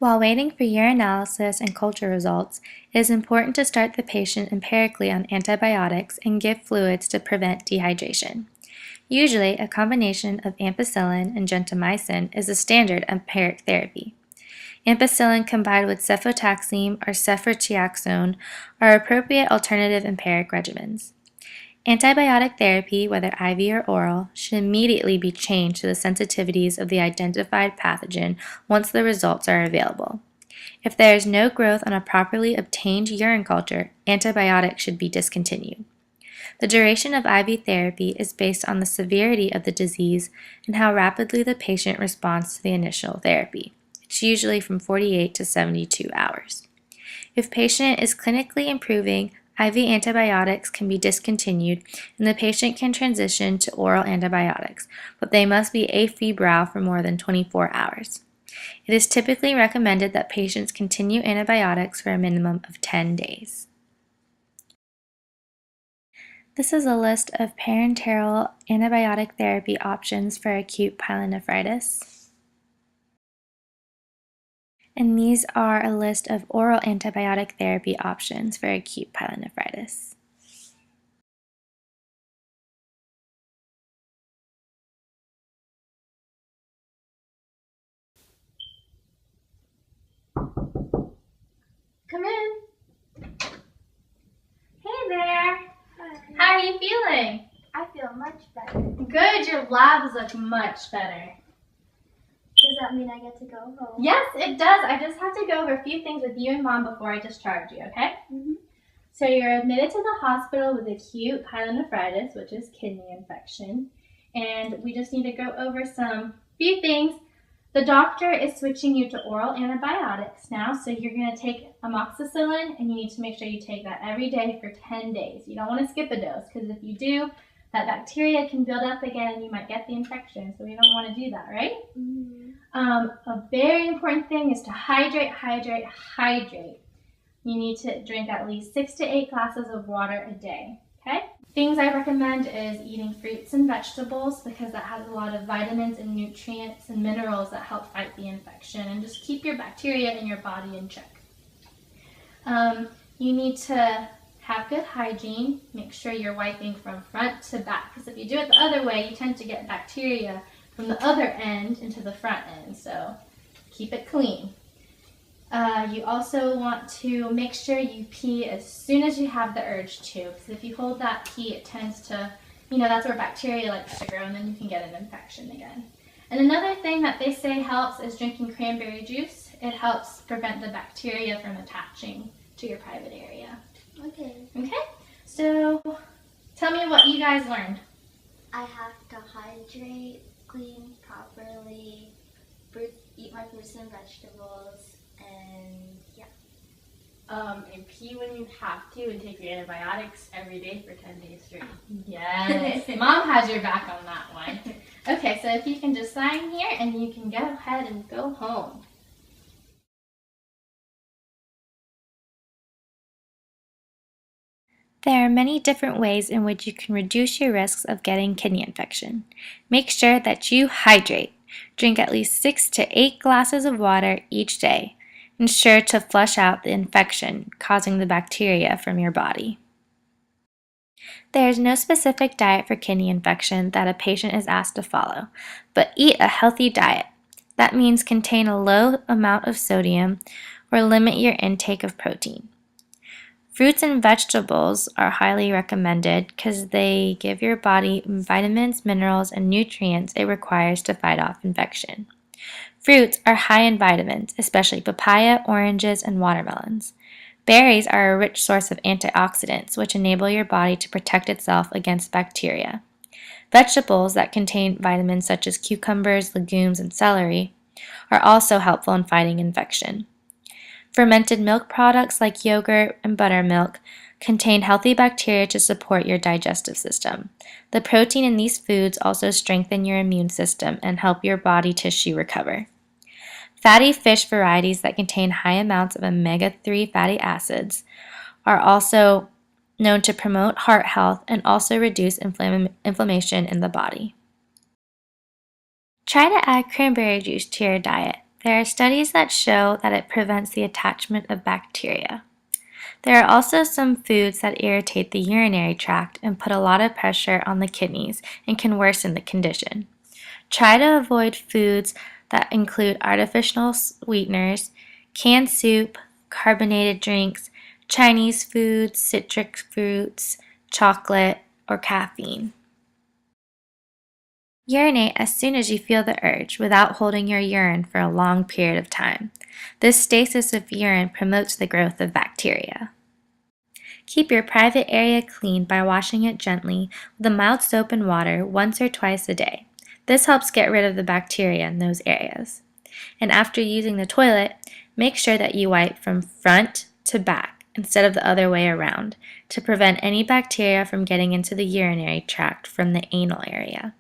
While waiting for urinalysis and culture results, it is important to start the patient empirically on antibiotics and give fluids to prevent dehydration. Usually, a combination of ampicillin and gentamicin is a standard empiric therapy. Ampicillin combined with cefotaxime or ceftriaxone are appropriate alternative empiric regimens. Antibiotic therapy, whether IV or oral, should immediately be changed to the sensitivities of the identified pathogen once the results are available. If there is no growth on a properly obtained urine culture, antibiotics should be discontinued. The duration of IV therapy is based on the severity of the disease and how rapidly the patient responds to the initial therapy. It's usually from 48 to 72 hours. If patient is clinically improving, IV antibiotics can be discontinued and the patient can transition to oral antibiotics, but they must be afebrile for more than 24 hours. It is typically recommended that patients continue antibiotics for a minimum of 10 days. This is a list of parenteral antibiotic therapy options for acute pyelonephritis. And these are a list of oral antibiotic therapy options for acute pyelonephritis. Come in. Hey there. Hi. How are you feeling? I feel much better. Good. Your labs look much better. Does that mean I get to go home? Yes, it does. I just have to go over a few things with you and Mom before I discharge you, okay? Mm-hmm. So you're admitted to the hospital with acute pyelonephritis, which is kidney infection. And we just need to go over some few things. The doctor is switching you to oral antibiotics now, so you're going to take amoxicillin, and you need to make sure you take that every day for 10 days. You don't want to skip a dose, because if you do, that bacteria can build up again and you might get the infection, so we don't want to do that, right? Mm-hmm. A very important thing is to hydrate. You need to drink at least 6 to 8 glasses of water a day, okay? Things I recommend is eating fruits and vegetables because that has a lot of vitamins and nutrients and minerals that help fight the infection, and just keep your bacteria in your body in check. You need to have good hygiene. Make sure you're wiping from front to back, because if you do it the other way, you tend to get bacteria from the other end into the front end, so keep it clean. You also want to make sure you pee as soon as you have the urge to, because if you hold that pee, it tends to, that's where bacteria likes to grow, and then you can get an infection again. And another thing that they say helps is drinking cranberry juice. It helps prevent the bacteria from attaching to your private area. Okay. Okay, so tell me what you guys learned. I have to hydrate, clean properly, eat my fruits and vegetables, and yeah. And pee when you have to, and take your antibiotics every day for 10 days straight. Yes, Mom has your back on that one. Okay, so if you can just sign here, and you can go ahead and go home. There are many different ways in which you can reduce your risks of getting kidney infection. Make sure that you hydrate. Drink at least 6 to 8 glasses of water each day. Ensure to flush out the infection causing the bacteria from your body. There is no specific diet for kidney infection that a patient is asked to follow, but eat a healthy diet. That means contain a low amount of sodium or limit your intake of protein. Fruits and vegetables are highly recommended because they give your body vitamins, minerals, and nutrients it requires to fight off infection. Fruits are high in vitamins, especially papaya, oranges, and watermelons. Berries are a rich source of antioxidants, which enable your body to protect itself against bacteria. Vegetables that contain vitamins such as cucumbers, legumes, and celery are also helpful in fighting infection. Fermented milk products like yogurt and buttermilk contain healthy bacteria to support your digestive system. The protein in these foods also strengthen your immune system and help your body tissue recover. Fatty fish varieties that contain high amounts of omega-3 fatty acids are also known to promote heart health and also reduce inflammation in the body. Try to add cranberry juice to your diet. There are studies that show that it prevents the attachment of bacteria. There are also some foods that irritate the urinary tract and put a lot of pressure on the kidneys and can worsen the condition. Try to avoid foods that include artificial sweeteners, canned soup, carbonated drinks, Chinese foods, citric fruits, chocolate, or caffeine. Urinate as soon as you feel the urge without holding your urine for a long period of time. This stasis of urine promotes the growth of bacteria. Keep your private area clean by washing it gently with a mild soap and water once or twice a day. This helps get rid of the bacteria in those areas. And after using the toilet, make sure that you wipe from front to back instead of the other way around to prevent any bacteria from getting into the urinary tract from the anal area.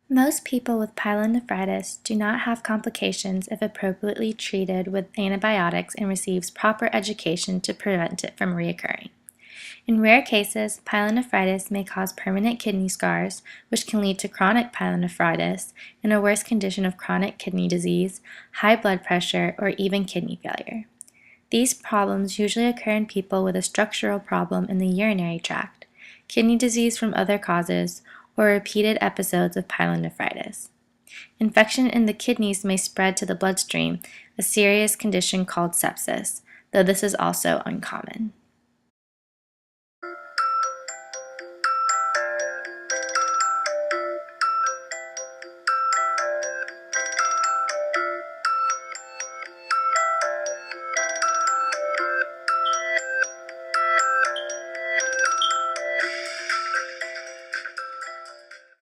Most people with pyelonephritis do not have complications if appropriately treated with antibiotics and receives proper education to prevent it from reoccurring. In rare cases, pyelonephritis may cause permanent kidney scars, which can lead to chronic pyelonephritis and a worse condition of chronic kidney disease, high blood pressure, or even kidney failure. These problems usually occur in people with a structural problem in the urinary tract, kidney disease from other causes, or repeated episodes of pyelonephritis. Infection in the kidneys may spread to the bloodstream, a serious condition called sepsis, though this is also uncommon.